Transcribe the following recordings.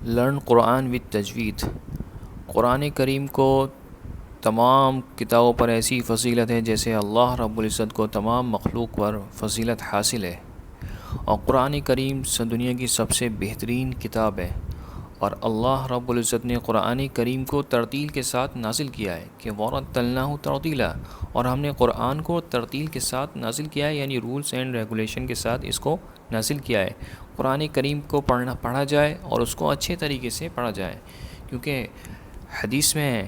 Learn Quran with تجوید۔ قرآن کریم کو تمام کتابوں پر ایسی فضیلت ہے جیسے اللہ رب العزت کو تمام مخلوق پر فضیلت حاصل ہے، اور قرآن کریم دنیا کی سب سے بہترین کتاب ہے، اور اللہ رب العزت نے قرآن کریم کو ترتیل کے ساتھ نازل کیا ہے کہ وَرَتَّلْنَاهُ تَرْتِيلًا، اور ہم نے قرآن کو ترتیل کے ساتھ نازل کیا ہے، یعنی رولز اینڈ ریگولیشن کے ساتھ اس کو نازل کیا ہے۔ قرآن کریم کو پڑھا جائے اور اس کو اچھے طریقے سے پڑھا جائے، کیونکہ حدیث میں ہے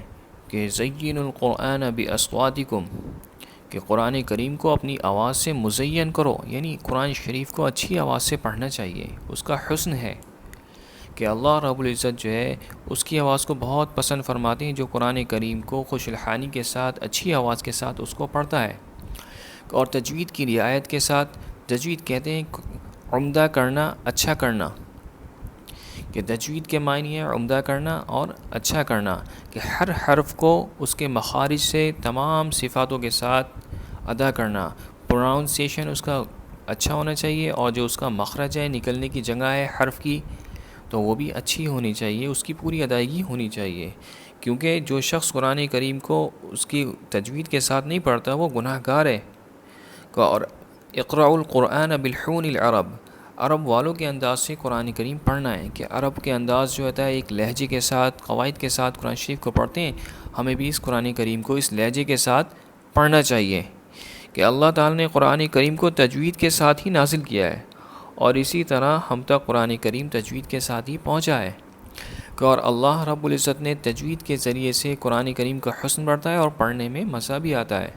کہ زَيِّنُوا الْقُرْآنَ بِأَصْوَاتِكُمْ، کہ قرآن کریم کو اپنی آواز سے مزین کرو، یعنی قرآن شریف کو اچھی آواز سے پڑھنا چاہیے۔ اس کا حسن ہے کہ اللہ رب العزت جو ہے اس کی آواز کو بہت پسند فرماتے ہیں جو قرآن کریم کو خوش الحانی کے ساتھ اچھی آواز کے ساتھ اس کو پڑھتا ہے، اور تجوید کی رعایت کے ساتھ۔ تجوید کہتے ہیں عمدہ کرنا، اچھا کرنا، کہ تجوید کے معنی ہے عمدہ کرنا اور اچھا کرنا، کہ ہر حرف کو اس کے مخارج سے تمام صفاتوں کے ساتھ ادا کرنا، پروننسیشن اس کا اچھا ہونا چاہیے، اور جو اس کا مخرج ہے، نکلنے کی جگہ ہے حرف کی، تو وہ بھی اچھی ہونی چاہیے، اس کی پوری ادائیگی ہونی چاہیے، کیونکہ جو شخص قرآن کریم کو اس کی تجوید کے ساتھ نہیں پڑھتا وہ گناہ گار ہے۔ اور اقرأوا القرآن بلحون العرب، عرب والوں کے انداز سے قرآن کریم پڑھنا ہے، کہ عرب کے انداز جو ہوتا ہے ایک لہجے کے ساتھ، قواعد کے ساتھ قرآن شریف کو پڑھتے ہیں، ہمیں بھی اس قرآن کریم کو اس لہجے کے ساتھ پڑھنا چاہیے، کہ اللہ تعالیٰ نے قرآن کریم کو تجوید کے ساتھ ہی نازل کیا ہے، اور اسی طرح ہم تک قرآن کریم تجوید کے ساتھ ہی پہنچا ہے، کہ اور اللہ رب العزت نے تجوید کے ذریعے سے قرآن کریم کا حسن بڑھتا ہے اور پڑھنے میں مزہ بھی آتا ہے،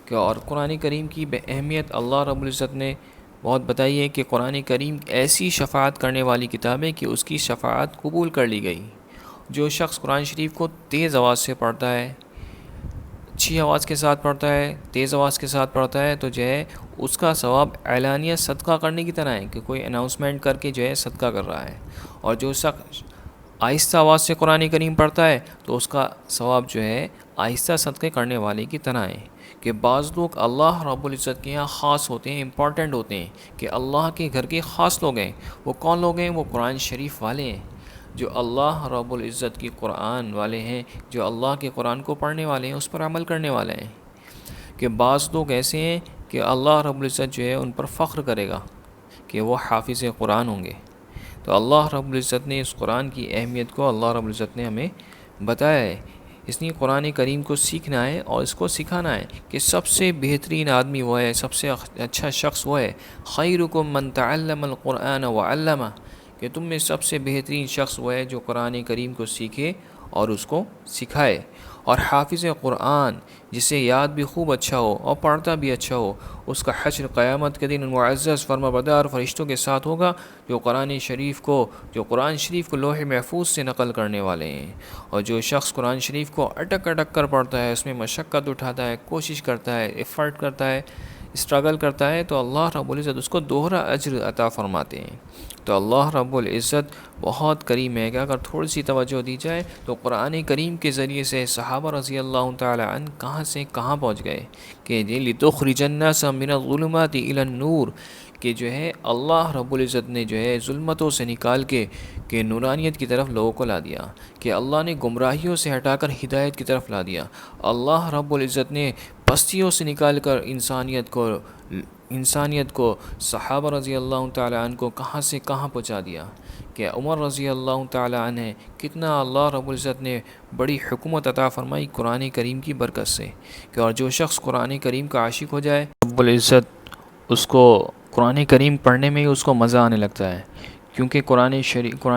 کہ اور قرآن کریم کی بے اہمیت اللہ رب العزت نے بہت بتائی ہے، کہ قرآن کریم ایسی شفاعت کرنے والی کتاب ہے کہ اس کی شفاعت قبول کر لی گئی۔ جو شخص قرآن شریف کو تیز آواز سے پڑھتا ہے، اچھی آواز کے ساتھ پڑھتا ہے، تیز آواز کے ساتھ پڑھتا ہے، تو جو ہے اس کا ثواب اعلانیہ صدقہ کرنے کی طرح ہے، کہ کوئی اناؤنسمنٹ کر کے جو ہے صدقہ کر رہا ہے، اور جو شخص آہستہ آواز سے قرآن کریم پڑھتا ہے تو اس کا ثواب جو ہے آہستہ صدقے کرنے والے کی طرح ہے، کہ بعض لوگ اللہ رب العزت کے یہاں خاص ہوتے ہیں، امپورٹنٹ ہوتے ہیں، کہ اللہ کے گھر کے خاص لوگ ہیں۔ وہ کون لوگ ہیں؟ وہ قرآن شریف والے ہیں، جو اللہ رب العزت کی قرآن والے ہیں، جو اللہ کے قرآن کو پڑھنے والے ہیں، اس پر عمل کرنے والے ہیں۔ کہ بعض لوگ ایسے ہیں کہ اللہ رب العزت جو ہے ان پر فخر کرے گا کہ وہ حافظ قرآن ہوں گے۔ تو اللہ رب العزت نے اس قرآن کی اہمیت کو اللہ رب العزت نے ہمیں بتایا ہے، اس لیے قرآن کریم کو سیکھنا ہے اور اس کو سکھانا ہے، کہ سب سے بہترین آدمی وہ ہے، سب سے اچھا شخص وہ ہے، خیرکم من تعلم القرآن وعلمہ، کہ تم میں سب سے بہترین شخص وہ ہے جو قرآن کریم کو سیکھے اور اس کو سکھائے۔ اور حافظ قرآن جسے یاد بھی خوب اچھا ہو اور پڑھتا بھی اچھا ہو، اس کا حشر قیامت کے دن معزز فرمانبردار فرشتوں کے ساتھ ہوگا، جو قرآن شریف کو لوح محفوظ سے نقل کرنے والے ہیں۔ اور جو شخص قرآن شریف کو اٹک اٹک کر پڑھتا ہے، اس میں مشقت اٹھاتا ہے، کوشش کرتا ہے، ایفرٹ کرتا ہے، اسٹرگل کرتا ہے، تو اللہ رب العزت اس کو دوہرا اجر عطا فرماتے ہیں۔ تو اللہ رب العزت بہت کریم ہے، کہ اگر تھوڑی سی توجہ دی جائے تو قرآن کریم کے ذریعے سے صحابہ رضی اللہ تعالی عنہ کہاں سے کہاں پہنچ گئے، کہ لِتُخْرِجَ النَّاسَ مِنَ الظُّلُمَاتِ إِلَى النُّورِ، کہ جو ہے اللہ رب العزت نے جو ہے ظلمتوں سے نکال کے کہ نورانیت کی طرف لوگوں کو لا دیا، کہ اللہ نے گمراہیوں سے ہٹا کر ہدایت کی طرف لا دیا، اللہ رب العزت نے پستیوں سے نکال کر انسانیت کو صحابہ رضی اللہ تعالی عنہ کو کہاں سے کہاں پہنچا دیا، کہ عمر رضی اللہ تعالی عنہ کتنا اللہ رب العزت نے بڑی حکومت عطا فرمائی قرآن کریم کی برکت سے، کہ اور جو شخص قرآن کریم کا عاشق ہو جائے رب العزت اس کو قرآن کریم پڑھنے میں ہی اس کو مزہ آنے لگتا ہے، کیونکہ قرآن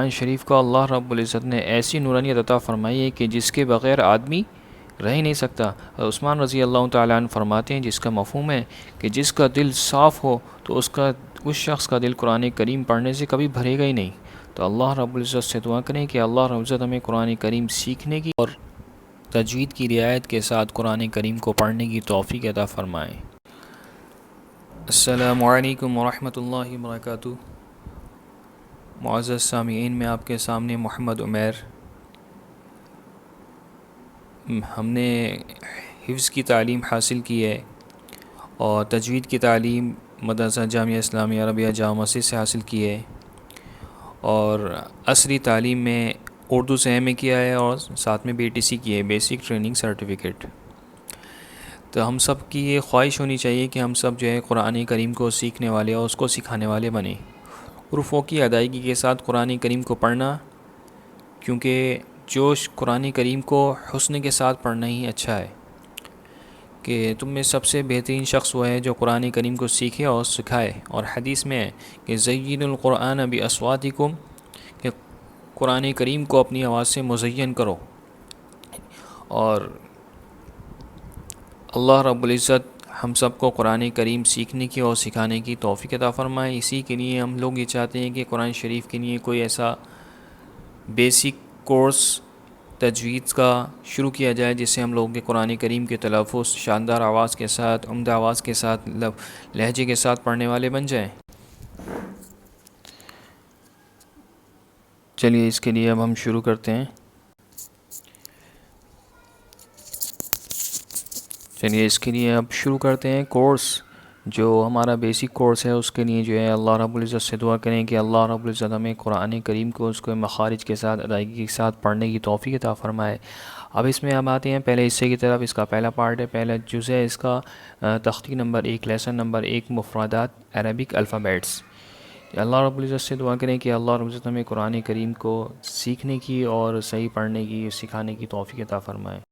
شریف کو اللہ رب العزت نے ایسی نورانیت عطا فرمائی ہے کہ جس کے بغیر آدمی رہ ہی نہیں سکتا۔ عثمان رضی اللہ تعالیٰ عنہ فرماتے ہیں، جس کا مفہوم ہے کہ جس کا دل صاف ہو تو اس شخص کا دل قرآن کریم پڑھنے سے کبھی بھرے گا ہی نہیں۔ تو اللہ رب العزت سے دعا کریں کہ اللہ رب العزت ہمیں قرآن کریم سیکھنے کی اور تجوید کی رعایت کے ساتھ قرآن کریم کو پڑھنے کی توفیق عطا فرمائیں۔ السلام علیکم ورحمۃ اللہ وبرکاتہ۔ معزز سامعین، میں آپ کے سامنے محمد عمیر، ہم نے حفظ کی تعلیم حاصل کی ہے اور تجوید کی تعلیم مدرسہ جامعہ اسلامیہ عربیہ جامع مسجد سے حاصل کی ہے، اور عصری تعلیم میں اردو سے ایم اے کیا ہے اور ساتھ میں BTC کی ہے، بیسک ٹریننگ سرٹیفکیٹ۔ تو ہم سب کی یہ خواہش ہونی چاہیے کہ ہم سب جو ہے قرآن کریم کو سیکھنے والے اور اس کو سکھانے والے بنیں، حروفوں کی ادائیگی کے ساتھ قرآن کریم کو پڑھنا، کیونکہ قرآن کریم کو حسن کے ساتھ پڑھنا ہی اچھا ہے، کہ تم میں سب سے بہترین شخص وہ ہے جو قرآن کریم کو سیکھے اور سکھائے۔ اور حدیث میں ہے کہ زین القرآن بأصواتکم، کہ قرآن کریم کو اپنی آواز سے مزین کرو۔ اور اللہ رب العزت ہم سب کو قرآن کریم سیکھنے کی اور سکھانے کی توفیق عطا فرمائے۔ اسی کے لیے ہم لوگ یہ چاہتے ہیں کہ قرآن شریف کے لیے کوئی ایسا بیسک کورس تجوید کا شروع کیا جائے جس سے ہم لوگوں کے قرآن کریم کے تلفظ شاندار آواز کے ساتھ، عمدہ آواز کے ساتھ، لہجے کے ساتھ پڑھنے والے بن جائیں۔ چلیے اس کے لیے اب ہم شروع کرتے ہیں۔ کورس جو ہمارا بیسک کورس ہے، اس کے لیے جو ہے اللہ رب العزت سے دعا کریں کہ اللہ رب العزت ہمیں قرآن کریم کو اس کو مخارج کے ساتھ، ادائیگی کے ساتھ پڑھنے کی توفیق عطا فرمائے۔ اب اس میں آتے ہیں پہلے حصے کی طرف۔ اس کا پہلا پارٹ ہے، پہلا جز ہے اس کا، تختی نمبر 1، لیسن نمبر 1، مفردات عربک الفابیٹس۔ اللہ رب العزت سے دعا کریں کہ اللہ رب العزت ہمیں قرآن کریم کو سیکھنے کی اور صحیح پڑھنے کی، سکھانے کی توفیق عطا فرمائے۔